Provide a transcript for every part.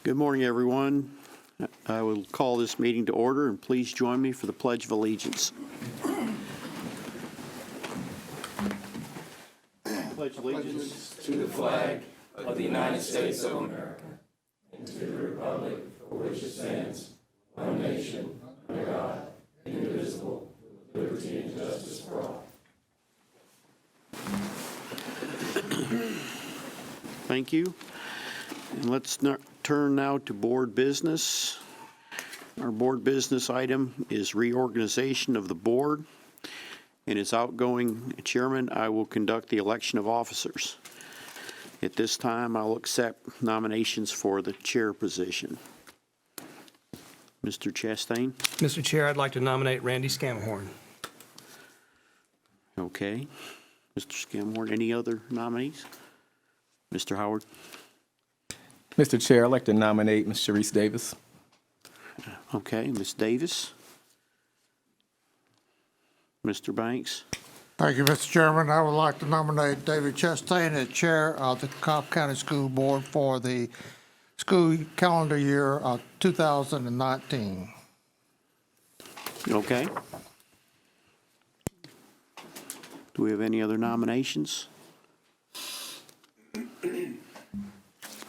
Good morning, everyone. I will call this meeting to order, and please join me for the Pledge of Allegiance. Pledge allegiance to the flag of the United States of America and to the republic for which it stands, one nation, under God, indivisible, with liberty and justice for all. Thank you. And let's turn now to board business. Our board business item is reorganization of the board. And as outgoing chairman, I will conduct the election of officers. At this time, I'll accept nominations for the chair position. Mr. Chastain? Mr. Chair, I'd like to nominate Randy Scamhorn. Okay. Mr. Scamhorn, any other nominees? Mr. Howard? Mr. Chair, I'd like to nominate Ms. Sharice Davis. Okay, Ms. Davis? Mr. Banks? Thank you, Mr. Chairman. I would like to nominate David Chastain as Chair of the Cobb County School Board for the school calendar year of 2019. Okay. Do we have any other nominations?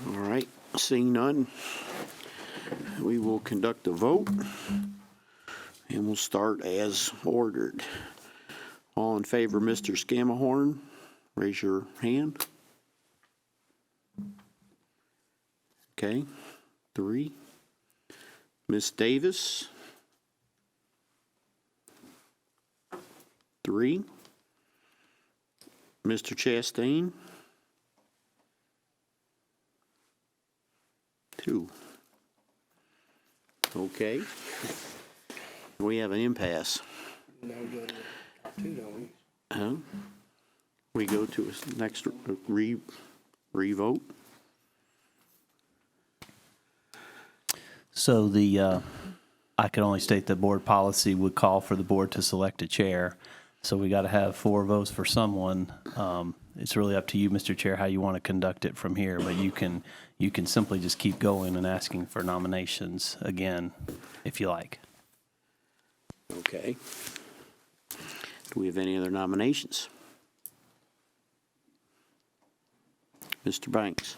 All right, seeing none, we will conduct a vote, and we'll start as ordered. All in favor of Mr. Scamahorn, raise your hand. Okay, 3. Ms. Davis? 3. Mr. Chastain? 2. Okay. We have an impasse. Now we go to 2, don't we? We go to a next re-vote. So I can only state that board policy would call for the board to select a chair. So we got to have 4 votes for someone. It's really up to you, Mr. Chair, how you want to conduct it from here. But you can simply just keep going and asking for nominations again, if you like. Okay. Do we have any other nominations? Mr. Banks?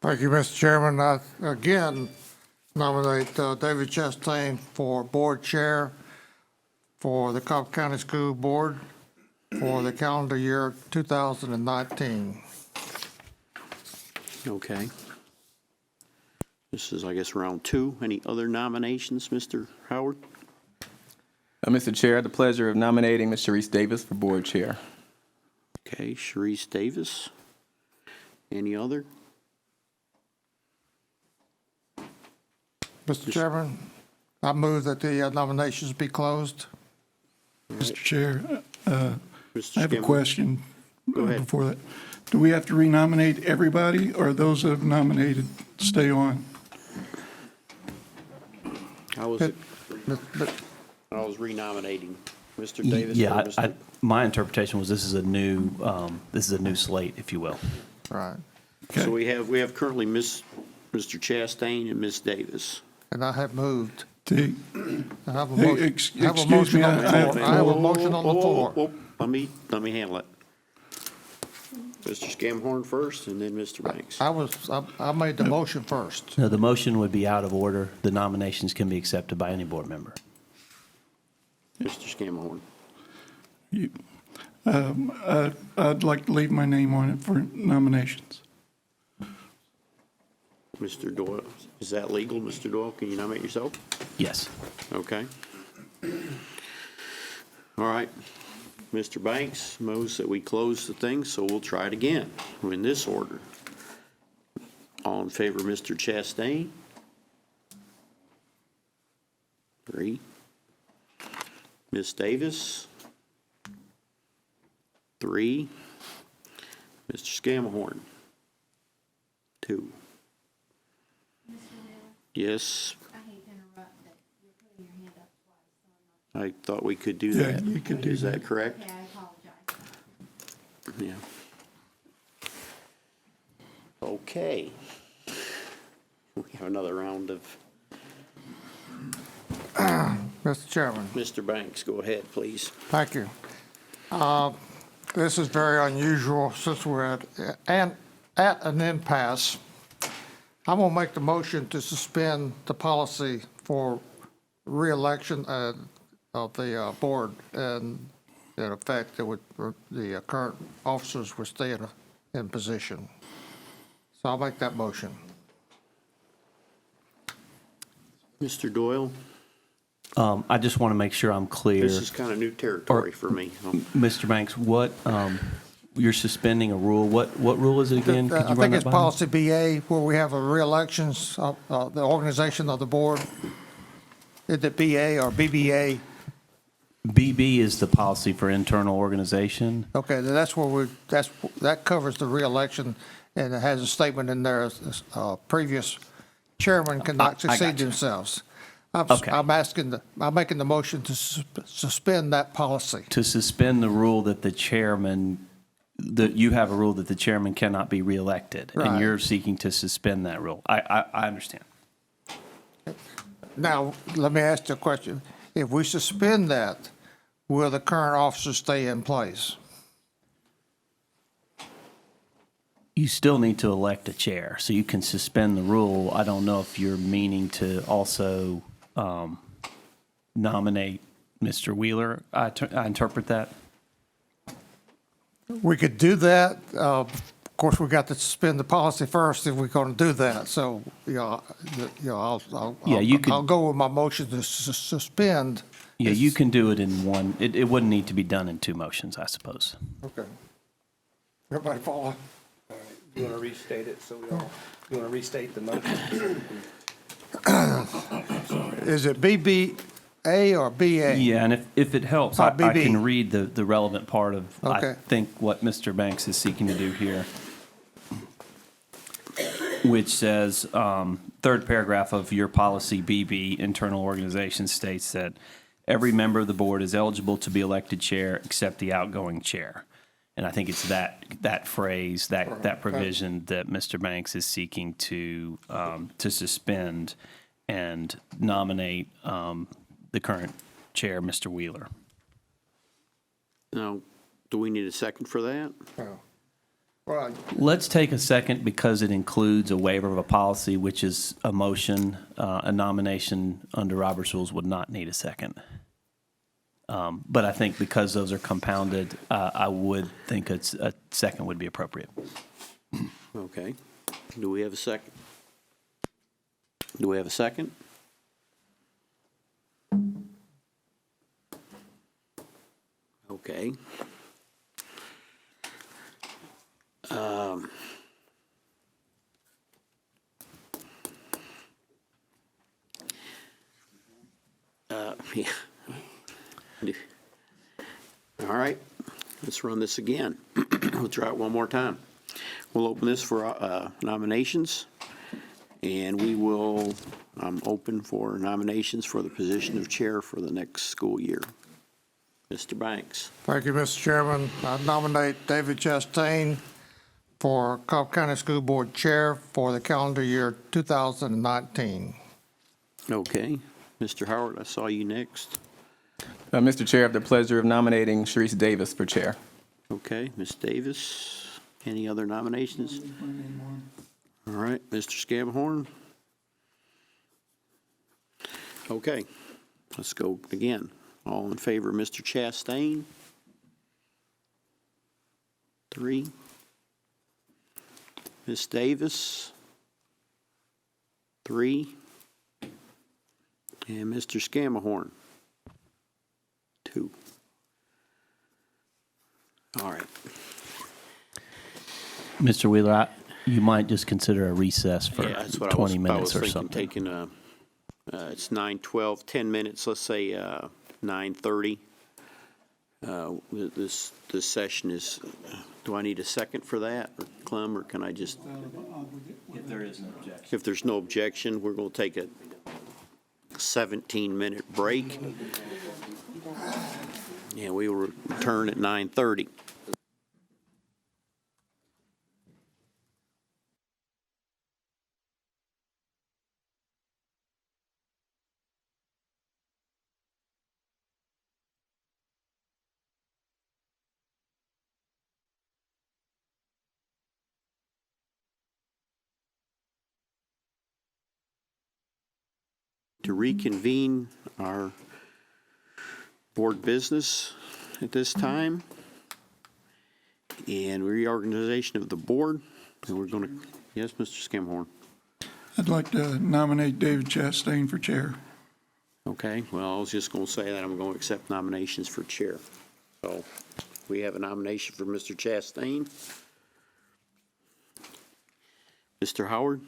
Thank you, Mr. Chairman. I again nominate David Chastain for Board Chair for the Cobb County School Board for the calendar year 2019. Okay. This is, I guess, round 2. Any other nominations, Mr. Howard? Mr. Chair, I have the pleasure of nominating Ms. Sharice Davis for Board Chair. Okay, Sharice Davis. Any other? Mr. Chairman, I move that the nominations be closed. Mr. Chair, Mr. I have a Skimmer? question Go ahead. before that. Do we have to renominate everybody, or those that have nominated stay on? How was it? I was renominating Mr. Davis. Yeah, or Mr. my interpretation was this is a new slate, if you will. Right. So we have currently Mr. Chastain and Ms. Davis. And I have moved. The- I have a Hey, motion. excuse I have a me, motion on the I have- floor. I have a motion on the floor. Let me handle it. Mr. Scamhorn first, and then Mr. Banks. I made the motion first. No, the motion would be out of order. The nominations can be accepted by any board member. Mr. Scamhorn. I'd like to leave my name on it for nominations. Mr. Doyle, is that legal, Mr. Doyle? Can you nominate yourself? Yes. Okay. All right. Mr. Banks moves that we close the thing, so we'll try it again in this order. All in favor of Mr. Chastain? 3. Ms. Davis? 3. Mr. Scamahorn? 2. Yes, I hate to interrupt, but you're putting your hand up twice, so I'm not. I thought we could do Yeah, that. you could do Is that that. correct? Okay, I apologize. Yeah. Okay. We have another round of, Mr. Chairman, Mr. Banks, go ahead, please. thank you. This is very unusual since we're at an impasse. I'm going to make the motion to suspend the policy for reelection of the board, and in effect, the current officers would stay in position. So I'll make that motion. Mr. Doyle, I just want to make sure I'm clear. this is kind of new territory for me. Mr. Banks, what, you're suspending a rule. What rule is it again? Could you I run think that it's by me? policy BA, where we have a reelections of the organization of the board. Is it BA or BBA? BB is the policy for internal organization. Okay, then that's where that covers the reelection, and it has a statement in there, previous chairman cannot I got succeed you. themselves. Okay. I'm making the motion to suspend that policy. To suspend the rule that the chairman, that you have a rule that the chairman cannot be reelected, and Right. you're seeking to suspend that rule. I understand. Now, let me ask you a question. If we suspend that, will the current officers stay in place? You still need to elect a chair, so you can suspend the rule. I don't know if you're meaning to also nominate Mr. Wheeler. I interpret that. We could do that. Of course, we got to suspend the policy first if we're going to do that. So, Yeah, you could- I'll go with my motion to suspend. Yeah, you can do it in one. It wouldn't need to be done in two motions, I suppose. Okay. Everybody follow? You want to restate it, so you want to restate the motion? Is it BBA or BA? Yeah, and if it helps, I BB. can read the relevant part of, I Okay. think, what Mr. Banks is seeking to do here, which says, third paragraph of your policy BB, internal organization, states that every member of the board is eligible to be elected chair except the outgoing chair. And I think it's that phrase, that provision that Mr. Banks is seeking to suspend and nominate the current chair, Mr. Wheeler. Now, do we need a second for that? No. Well, Let's take a second because it includes a waiver of a policy, which is a motion. A nomination under Robert's rules would not need a second. But I think because those are compounded, I would think a second would be appropriate. Okay. Do we have a second? Do we have a second? Okay. Yeah. All right, let's run this again. We'll try it one more time. We'll open this for nominations, and we will open for nominations for the position of chair for the next school year. Mr. Banks. thank you, Mr. Chairman. I nominate David Chastain for Cobb County School Board Chair for the calendar year 2019. Okay. Mr. Howard, I saw you next. Mr. Chair, I have the pleasure of nominating Sharice Davis for chair. Okay, Ms. Davis. Any other nominations? All right, Mr. Scamhorn. Okay, let's go again. All in favor of Mr. Chastain? 3. Ms. Davis? 3. And Mr. Scamahorn? 2. All right. Mr. Wheeler, you might just consider a recess for Yeah, that's what 20 I minutes was or thinking, something. taking it's 9:12, 10 minutes, let's say 9:30. This session is, do I need a second for that, or Clem, or can I just? If there is no objection. If there's no objection, we're going to take a 17-minute break. And we will return at 9:30. to reconvene our board business at this time and reorganization of the board. And we're going to, yes, Mr. Skimhorn. I'd like to nominate David Chastain for chair. Okay, well, I was just going to say that I'm going to accept nominations for chair. So we have a nomination for Mr. Chastain. Mr. Howard?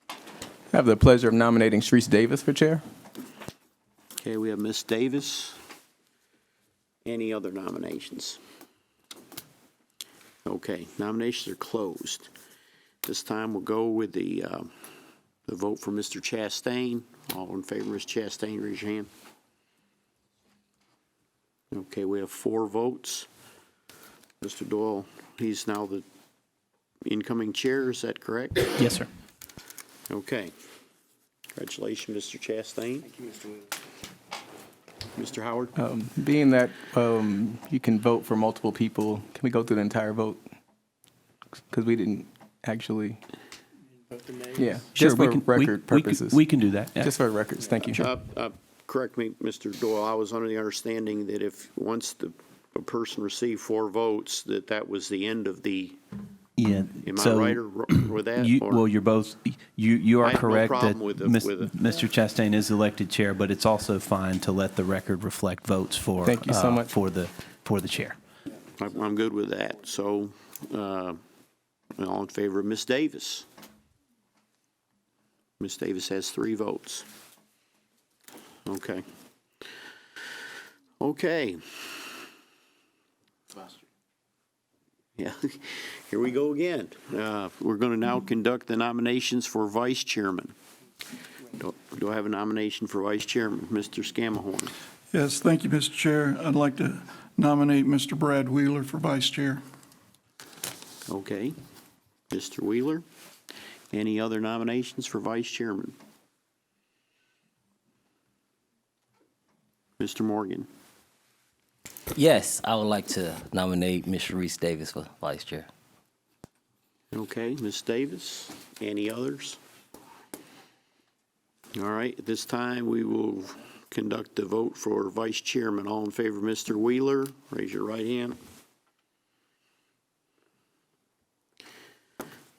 I have the pleasure of nominating Sharice Davis for chair. Okay, we have Ms. Davis. Any other nominations? Okay, nominations are closed. This time we'll go with the vote for Mr. Chastain. All in favor of Ms. Chastain, raise your hand. Okay, we have 4 votes. Mr. Doyle, he's now the incoming chair, is that correct? Yes, sir. Okay. Congratulations, Mr. Chastain. Thank you, Mr. Wheeler. Mr. Howard? Being that you can vote for multiple people, can we go through the entire vote? Because we didn't actually, Vote the names. yeah. Sure, just for record purposes. We can do that. Yeah. Just for records, thank you. Correct me, Mr. Doyle, I was under the understanding that if, once a person received 4 votes, that was the end of the, Yeah. am I so right or with that? You, or- well, you're both, you I are have no correct that problem with Mr. Chastain is elected chair, but it's also fine to let the record reflect votes for. Thank you so much. For the chair. I'm good with that. So, all in favor of Ms. Davis? Ms. Davis has 3 votes. Okay. Okay. Yeah, here we go again. We're going to now conduct the nominations for vice chairman. Do I have a nomination for vice chairman? Mr. Scamahorn. Yes, thank you, Mr. Chair. I'd like to nominate Mr. Brad Wheeler for vice chair. Okay. Mr. Wheeler. Any other nominations for vice chairman? Mr. Morgan. Yes, I would like to nominate Ms. Sharice Davis for vice chair. Okay, Ms. Davis. Any others? All right, at this time, we will conduct the vote for vice chairman. All in favor of Mr. Wheeler, raise your right hand.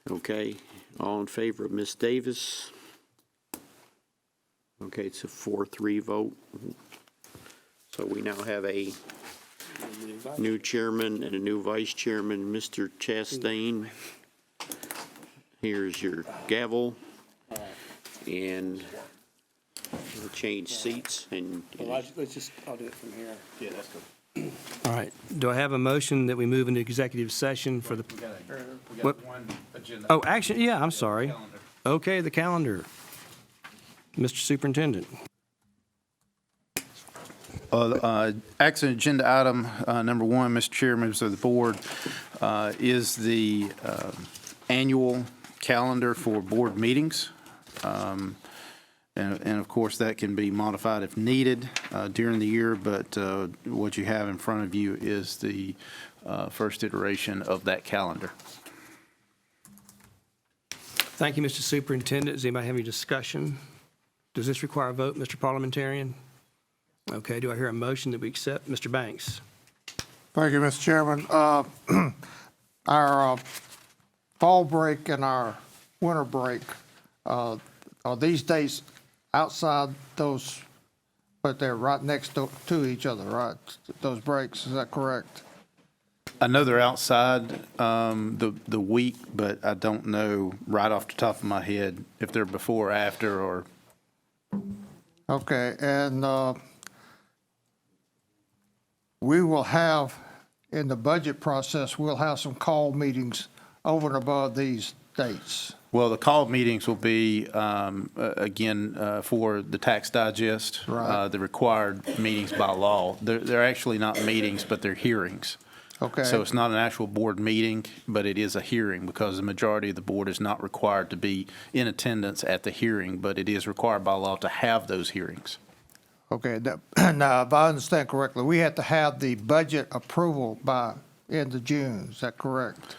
Okay, all in favor of Ms. Davis? Okay, it's a 4-3 vote. So we now have a new chairman and a new vice chairman, Mr. Chastain. Here's your gavel. And we'll change seats and. Well, I'll do it from here. Yeah, that's good. All right. Do I have a motion that we move into executive session for the? We What? got one agenda. Oh, action, yeah, I'm sorry. Calendar. Okay, the calendar. Mr. Superintendent. Action agenda item number 1, Mr. Chair, members of the board, is the annual calendar for board meetings. And of course, that can be modified if needed during the year, but what you have in front of you is the first iteration of that calendar. Thank you, Mr. Superintendent. Does anybody have any discussion? Does this require a vote, Mr. Parliamentarian? Okay, do I hear a motion that we accept? Mr. Banks? Thank you, Mr. Chairman. Our fall break and our winter break, are these dates outside those, but they're right next to each other, right? Those breaks, is that correct? I know they're outside the week, but I don't know right off the top of my head if they're before or after or. Okay, and we will have, in the budget process, we'll have some call meetings over and above these dates. Well, the call meetings will be, again, for the tax digest. Right. The required meetings by law. They're actually not meetings, but they're hearings. Okay. So it's not an actual board meeting, but it is a hearing because the majority of the board is not required to be in attendance at the hearing, but it is required by law to have those hearings. Okay, now, if I understand correctly, we have to have the budget approval by end of June, is that correct?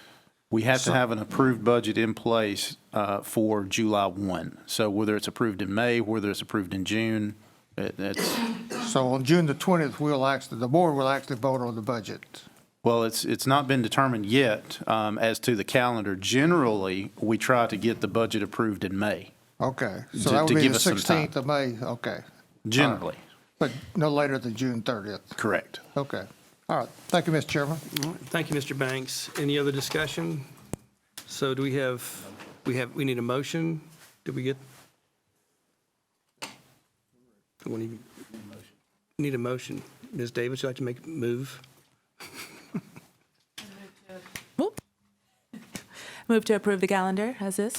We have to have an approved budget in place for July 1. So whether it's approved in May, whether it's approved in June, it's, So on June the 20th, the board will actually vote on the budget. well, it's not been determined yet as to the calendar. Generally, we try to get the budget approved in May, Okay, so To- that would to be give the us some time. 16th of May, okay. generally. But no later than June 30th. Correct. Okay. All right. Thank you, Mr. Chairman. All right, thank you, Mr. Banks. Any other discussion? So do we need a motion? Did we get? Need a motion. Ms. Davis, would you like to make a move? Move to approve the calendar as is.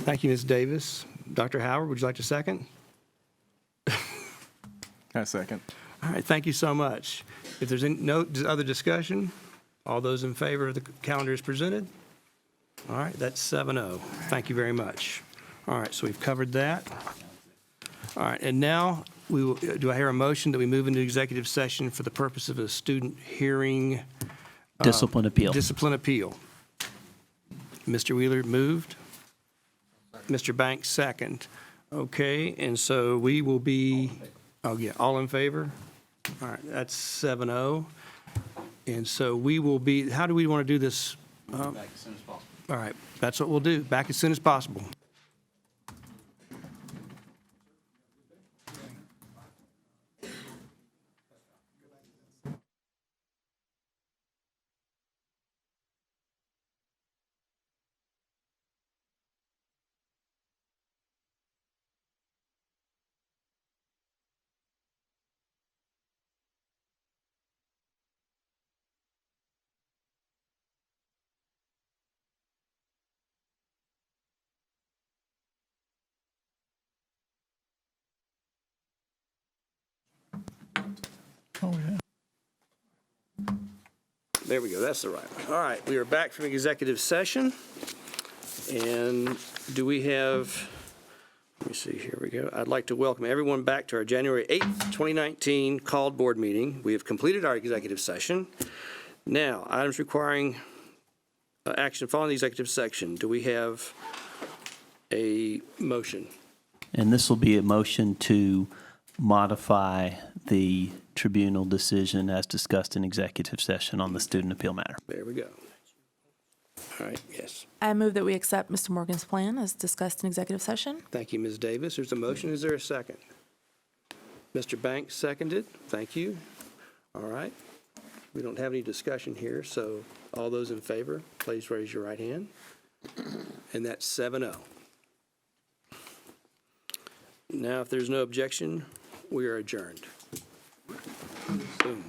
Thank you, Ms. Davis. Dr. Howard, would you like to second? A second. All right, thank you so much. If there's no other discussion, all those in favor of the calendar as presented? All right, that's 7-0. Thank you very much. All right, so we've covered that. All right, and now do I hear a motion that we move into executive session for the purpose of a student hearing? Discipline appeal. Discipline appeal. Mr. Wheeler moved. Mr. Banks second. Okay, and so we will be, all in favor? All right, that's 7-0. And so we will be, how do we want to do this? Back as soon as possible. All right, that's what we'll do, back as soon as possible. Oh, yeah. There we go, that's the right one. All right, we are back from executive session. And do we have, let me see, here we go. I'd like to welcome everyone back to our January 8th, 2019 called board meeting. We have completed our executive session. Now, items requiring action following the executive section. Do we have a motion? And this will be a motion to modify the tribunal decision as discussed in executive session on the student appeal matter. There we go. All right, yes. I move that we accept Mr. Morgan's plan as discussed in executive session. Thank you, Ms. Davis. There's a motion. Is there a second? Mr. Banks seconded. Thank you. All right. We don't have any discussion here, so all those in favor, please raise your right hand. And that's 7-0. Now, if there's no objection, we are adjourned. Boom.